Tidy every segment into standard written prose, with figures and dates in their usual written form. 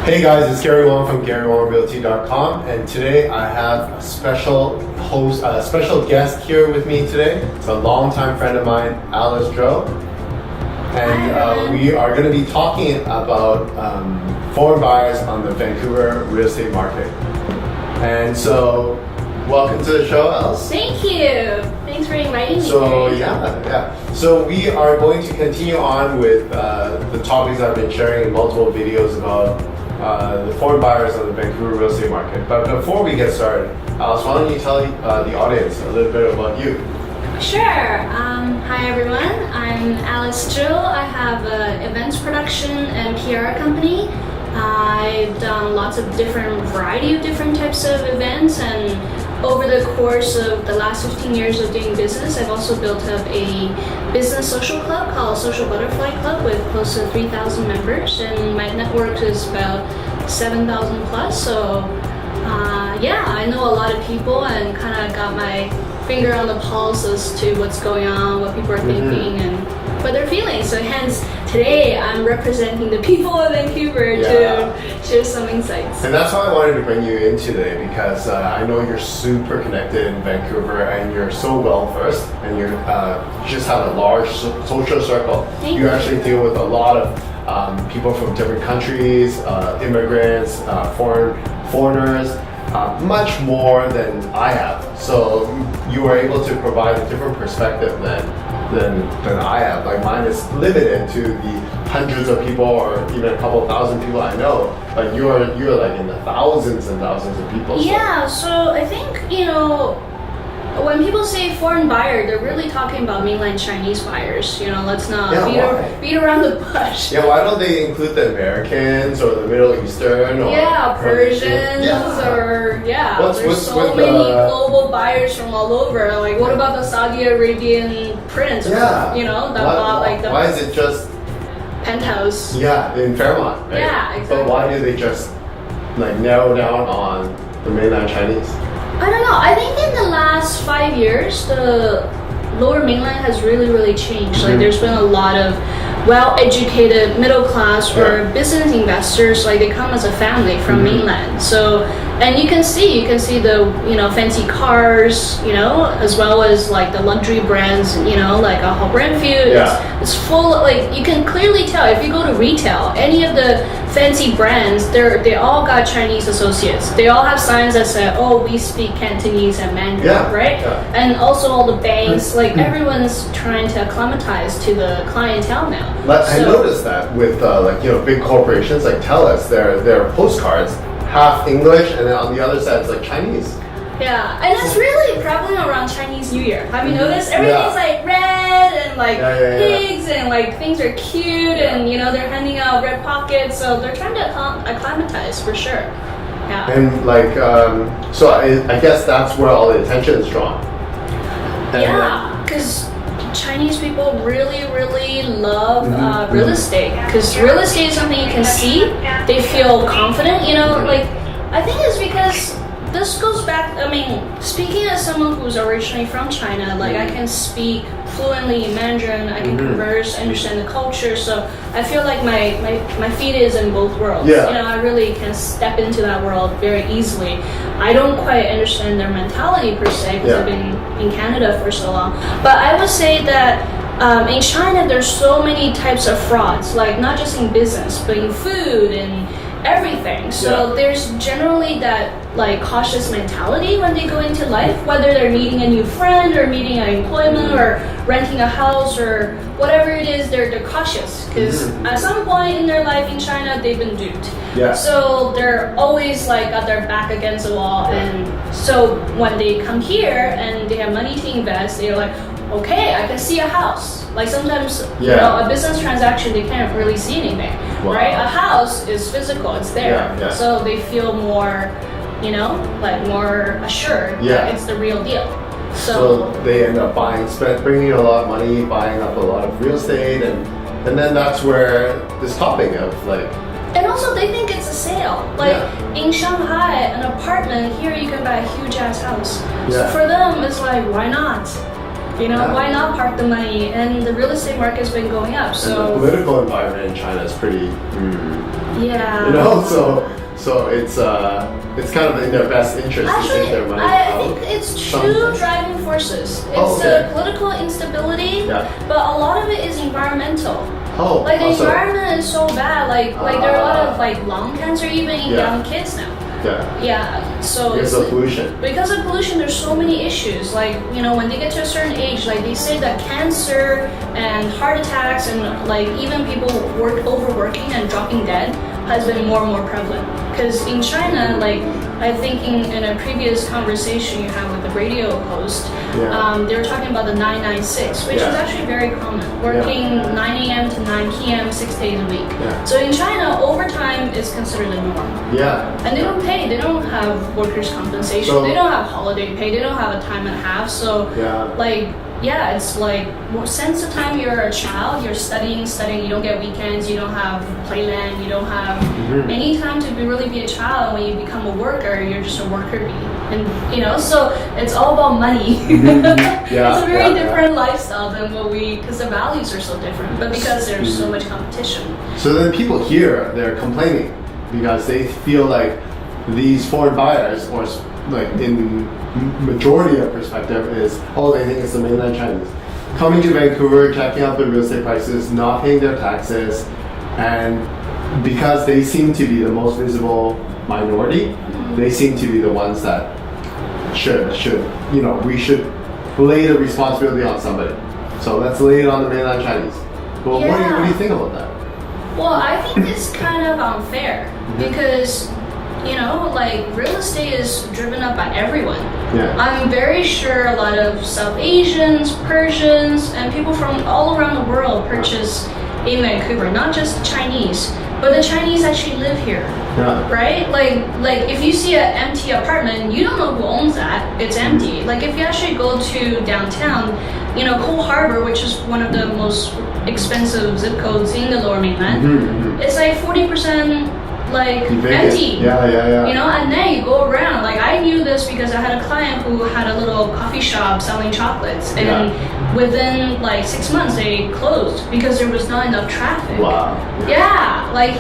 Hey guys, it's Gary Wong from GaryWongRealty.com, and today I have a special guest here with me today. It's a longtime friend of mine, Alice Zhou, and we are going to be talking about foreign buyers on the Vancouver real estate market. And so, welcome to the show, Alice. Thank you. Thanks for inviting me. So we are going to continue on with the topics I've been sharing in multiple videos about the foreign buyers on the Vancouver real estate market. But before we get started, Alice, why don't you tell the audience a little bit about you? Sure. Hi everyone. I'm Alice Zhou. I have an events production and PR company. I've done lots of variety of different types of events, and over the course of the last 15 years of doing business, I've also built up a business social club called Social Butterfly Club with close to 3,000 members, and my network is about 7,000 plus. So I know a lot of people and kind of got my finger on the pulse as to what's going on, what people are thinking, and what they're feeling. So hence, today I'm representing the people of Vancouver to share some insights. And that's why I wanted to bring you in today, because I know you're super connected in Vancouver and you're so well versed, and you just have a large social circle. You actually deal with a lot of people from different countries, immigrants, foreigners, much more than I have. So you are able to provide a different perspective than I have. Like, mine is limited to the hundreds of people or even a couple thousand people I know, but you're like in the thousands and thousands of people. So I think, when people say foreign buyer, they're really talking about mainland Chinese buyers. Let's not beat around the bush. Yeah, why don't they include the Americans or the Middle Eastern or Persians there's so many global buyers from all over. Like, what about the Saudi Arabian prince? Why is it just penthouse? Yeah, in Fairmont, right? Yeah, exactly. But why do they just narrow down on the mainland Chinese? I don't know. I think in the last 5 years, the lower mainland has really changed. Like, there's been a lot of well-educated middle class or business investors. Like, they come as a family from mainland. So, and you can see the fancy cars, as well as like the luxury brands, like a whole brand view. It's full. Like, you can clearly tell if you go to retail, any of the fancy brands, they all got Chinese associates. They all have signs that say, "Oh, we speak Cantonese and Mandarin," right? Yeah. And also all the banks, like everyone's trying to acclimatize to the clientele now. I noticed that with big corporations like TELUS, their postcards half English and then on the other side it's like Chinese. Yeah, and that's really prevalent around Chinese New Year. Have you noticed? Everything's like red and like pigs and like things are cute and they're handing out red pockets, so they're trying to acclimatize for sure. Yeah. And so I guess that's where all the attention is drawn. Because Chinese people really love real estate, because real estate is something you can see. They feel confident, I think it's because this goes back, speaking as someone who's originally from China, like I can speak fluently Mandarin, I can converse, understand the culture, so I feel like my feet is in both worlds. I really can step into that world very easily. I don't quite understand their mentality per se, because I've been in Canada for so long. But I would say that in China there's so many types of frauds, like not just in business, but in food and everything. So there's generally that cautious mentality when they go into life, whether they're meeting a new friend or meeting an employment or renting a house or whatever it is, they're cautious, because at some point in their life in China they've been duped. So they're always got their back against the wall, and so when they come here and they have money to invest, they're like, okay, I can see a house. Like sometimes, a business transaction, they can't really see anything, right? A house is physical, it's there. So they feel more, more assured that it's the real deal. So they end up bringing a lot of money, buying up a lot of real estate, and then that's where this topic of and also they think it's a sale. In Shanghai, an apartment, here you can buy a huge ass house. So for them, it's like, why not? You know, why not park the money? And the real estate market's been going up. So and the political environment in China is pretty. Yeah. You know, so it's kind of in their best interest to take their money I out. think it's two driving forces. It's the political instability, but a lot of it is environmental. Like the environment is so bad. Like there are a lot of like lung cancer even in young kids now. So because of pollution. Because of pollution, there's so many issues. Like, you know, when they get to a certain age, like they say that cancer and heart attacks and like even people overworking and dropping dead has been more and more prevalent. Because in China, like I think in a previous conversation you had with the radio host, they were talking about the 996, which is actually very common. Working 9 a.m. to 9 p.m. 6 days a week. So in China, overtime is considered the norm. And they don't pay. They don't have workers' compensation. So, they don't have holiday pay. They don't have a time and a half. So it's like since the time you're a child, you're studying. You don't get weekends. You don't have playland. You don't have any time to really be a child. When you become a worker, you're just a worker bee. And you know, so it's all about money. It's a very different lifestyle than what because the values are so different. But because there's so much competition. So then people here, they're complaining because they feel like these foreign buyers, or like in majority of perspective, is they think it's the mainland Chinese coming to Vancouver, checking out the real estate prices, not paying their taxes, and because they seem to be the most visible minority, they seem to be the ones that should we should lay the responsibility on somebody. So let's lay it on the mainland Chinese. Well, what do you think about that? Well, I think it's kind of unfair because, you know, like real estate is driven up by everyone. I'm very sure a lot of South Asians, Persians, and people from all around the world purchase in Vancouver, not just Chinese, but the Chinese actually live here. Right? Like if you see an empty apartment, you don't know who owns that. It's empty. Like if you actually go to downtown, you know, Cole Harbor, which is one of the most expensive zip codes in the Lower Mainland, it's like 40% like empty. You know, and then you go around. Like I knew this because I had a client who had a little coffee shop selling chocolates, and within like 6 months they closed because there was not enough traffic. Like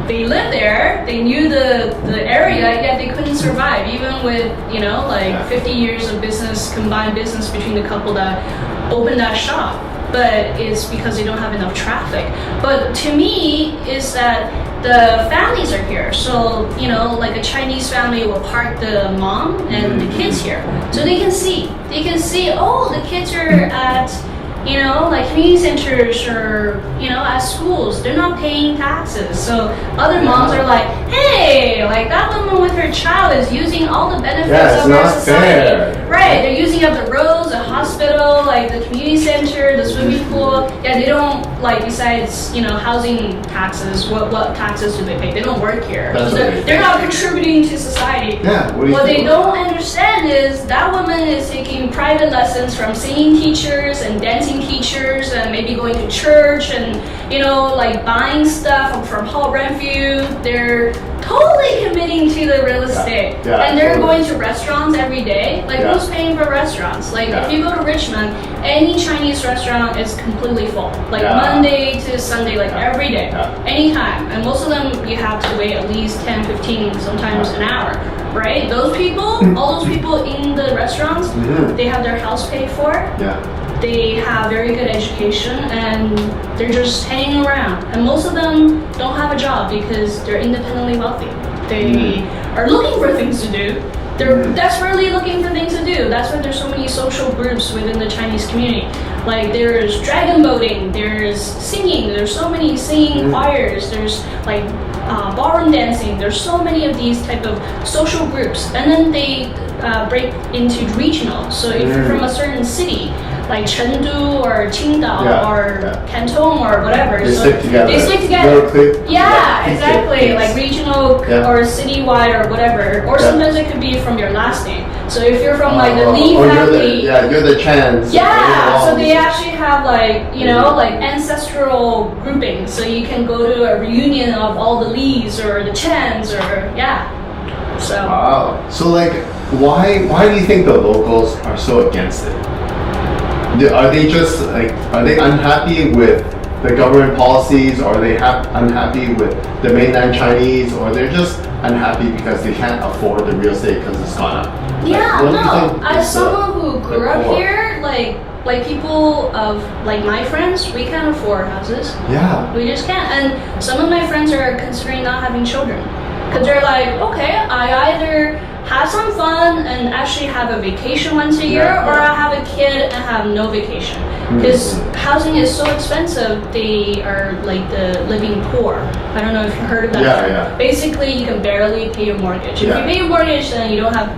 they lived there, they knew the area, yet they couldn't survive even with, you know, like 50 years of business, combined business between the couple that opened that shop. But it's because they don't have enough traffic. But to me, is that the families are here. So, you know, like a Chinese family will park the mom and the kids here. So they can see, the kids are at, you know, like community centers or, you know, at schools. They're not paying taxes. So other moms are like, hey, like that woman with her child is using all the benefits of our society. Right, they're using up the roads, the hospital, like the community center, the swimming pool. They don't, like, besides, you know, housing taxes, what taxes do they pay? They don't work here. They're not contributing to society. What they don't understand is that woman is taking private lessons from singing teachers and dancing teachers and maybe going to church and, you know, like buying stuff from Hall Rentview. They're totally committing to the real estate. And they're going to restaurants every day. Like who's paying for restaurants? Like if you go to Richmond, any Chinese restaurant is completely full. Like Monday to Sunday, like every day, anytime. And most of them you have to wait at least 10, 15, sometimes an hour. Right? Those people, all those people in the restaurants, they have their house paid for. They have very good education and they're just hanging around. And most of them don't have a job because they're independently wealthy. They are looking for things to do. They're desperately looking for things to do. That's why there's so many social groups within the Chinese community. Like there's dragon boating, there's singing, there's so many singing choirs, there's like ballroom dancing. There's so many of these type of social groups. And then they break into regional. So if you're from a certain city, like Chengdu or Qingdao or Canton or whatever. They stick together. Exactly. Like regional or citywide or whatever. Or sometimes it could be from your last name. So if you're from like the Li family. You're the Chans. So they actually have like, you know, like ancestral groupings. So you can go to a reunion of all the Lis or the Chans or, So. Wow. So like, why do you think the locals are so against it? Are they just like, are they unhappy with the government policies, or are they unhappy with the mainland Chinese, or they're just unhappy because they can't afford the real estate because it's gone up? Yeah, Like, what do you no. think As is someone who the grew up core? here, like people of like my friends, we can't afford houses. Yeah. We just can't. And some of my friends are considering not having children because they're like, okay, I either have some fun and actually have a vacation once a year, Yeah, or yeah. I have a kid and have no vacation. Because housing is so expensive, they are like the living poor. I don't know if you heard of that. Yeah, term. yeah. Basically, you can barely pay your mortgage. If Yeah. you pay your mortgage, then you don't have,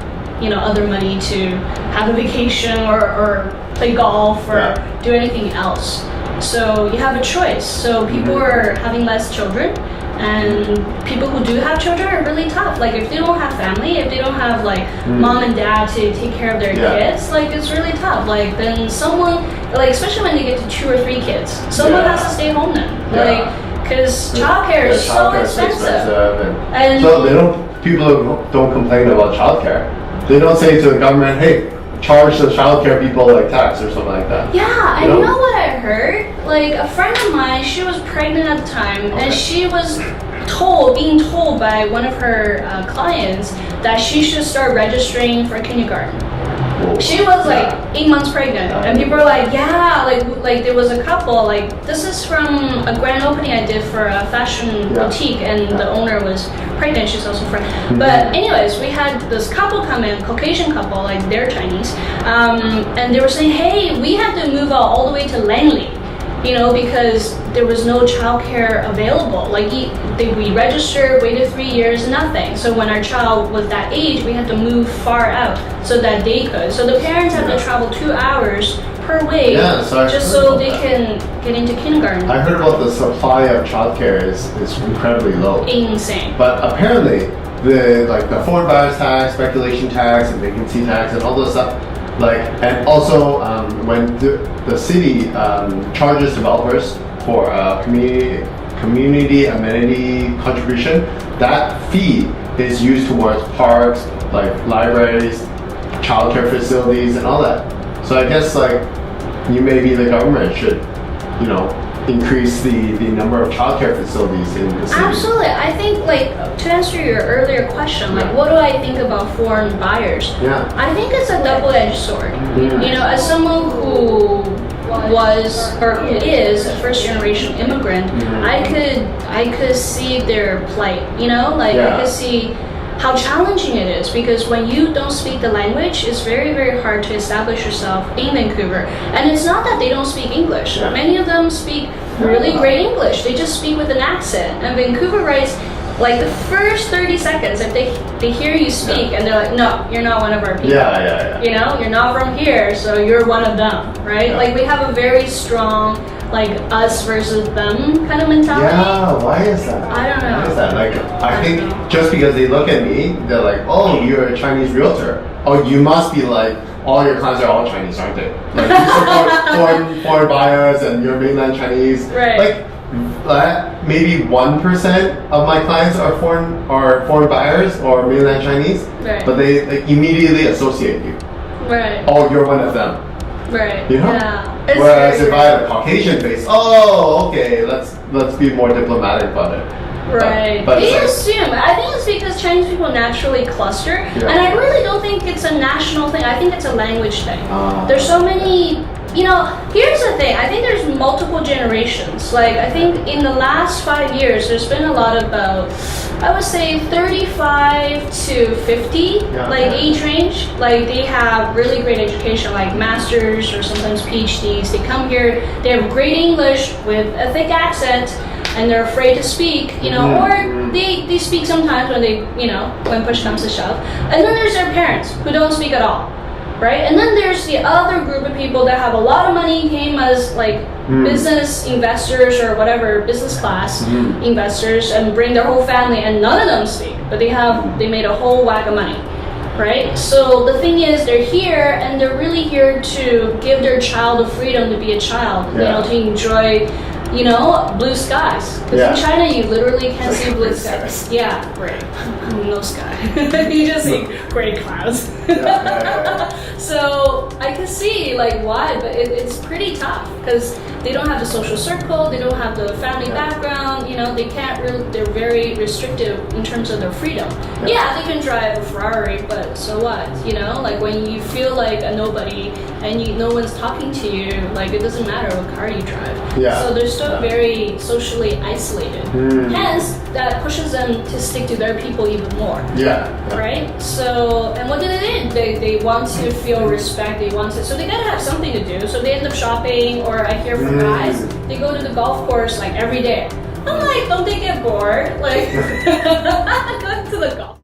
other money to have a vacation or play golf or Yeah. do anything else. So you have a choice. So people are having less children, and people who do have children are really tough. Like if they don't have family, if they don't have like mom and dad to take care of their Yeah. kids, like it's really tough. Like then someone, like especially when they get to 2 or 3 kids, someone Yeah. has to stay home then. Yeah. Like because childcare is so Childcare is expensive. and so people don't complain about childcare. They don't say to the government, hey, charge the childcare people like tax or something like that. Yeah, and You know? you know what I heard? Like a friend of mine, she was pregnant at the time, Okay. and she was being told by one of her clients that she should start registering for kindergarten. Whoa. She was like 8 months pregnant, and people were like, yeah, like there was a couple, like this is from a grand opening I did for a fashion Yeah. boutique, and the owner was pregnant, she's also pregnant. Mm-hmm. But anyways, we had this couple come in, Caucasian couple, like they're Chinese, and they were saying, hey, we had to move out all the way to Langley, because there was no childcare available. Like we registered, waited 3 years, nothing. So when our child was that age, we had to move far out so that they could. So the parents had to travel 2 hours per way Yeah, so I just heard so about they that. can get into kindergarten. I heard about the supply of childcare is incredibly low. Insane. But apparently, the foreign buyers tax, speculation tax, and vacancy tax, and all those stuff, and also when the city charges developers for community amenity contribution, that fee is used towards parks, like libraries, childcare facilities, and all that. So I guess maybe the government should, increase the number of childcare facilities in the city. Absolutely. I think, to answer your earlier question, what do I think about foreign buyers? Yeah. I think it's a double-edged sword. As someone who was or who is a first-generation immigrant, I could see their plight. I could see how challenging it is, because when you don't speak the language, it's very, very hard to establish yourself in Vancouver. And it's not that they don't speak English. Yeah. Many of them speak really great English. They just speak with an accent. And Vancouverites, the first 30 seconds, if they hear you speak and they're like, no, you're not one of our people. Yeah. You're not from here, so you're one of them, right? Yeah. We have a very strong, us versus them kind of mentality. Yeah, why is that? I don't know. Why is that? I I think don't know. just because they look at me, they're like, oh, you're a Chinese realtor. Oh, you must be all your clients are all Chinese, aren't they? You support foreign buyers and you're mainland Chinese. Right. Maybe 1% of my clients are foreign buyers or mainland Chinese, Right. but they immediately associate you. Right. Oh, you're one of them. Right. You know? Yeah. It's Whereas very if I had a Caucasian face, oh, okay, let's be more diplomatic about it. Right. But They it's assume. I think it's because Chinese people naturally cluster, and I really don't think it's a national thing. I think it's a language thing. There's so many. Here's the thing. I think there's multiple generations. I think in the last 5 years, there's been a lot about, I would say, 35 to 50, age range. They have really great education, masters or sometimes PhDs. They come here, they have great English with a thick accent, and they're afraid to speak, or they speak sometimes when when push comes to shove. And then there's their parents who don't speak at all, right? And then there's the other group of people that have a lot of money, came as business investors or whatever, business class investors, and bring their whole family, and none of them speak, but they made a whole whack of money. Right? So the thing is, they're here, and they're really here to give their child the freedom to be a child, to enjoy you know, blue skies. Because in China, you literally can't see blue skies. Yeah, gray. No sky. You just see gray clouds. So I can see like why, but it's pretty tough because they don't have the social circle, they don't have the family background, you know, they can't really, they're very restrictive in terms of their freedom. Yeah, they can drive a Ferrari, but so what? You know, like when you feel like a nobody and no one's talking to you, like it doesn't matter what car you drive. So they're still very socially isolated. Hence, that pushes them to stick to their people even more. Right? So, and what do? They want to feel respect, they want to, so they gotta have something to do. So they end up shopping, or I hear from guys, they go to the golf course like every day. I'm like, don't they get bored? Like, going to the golf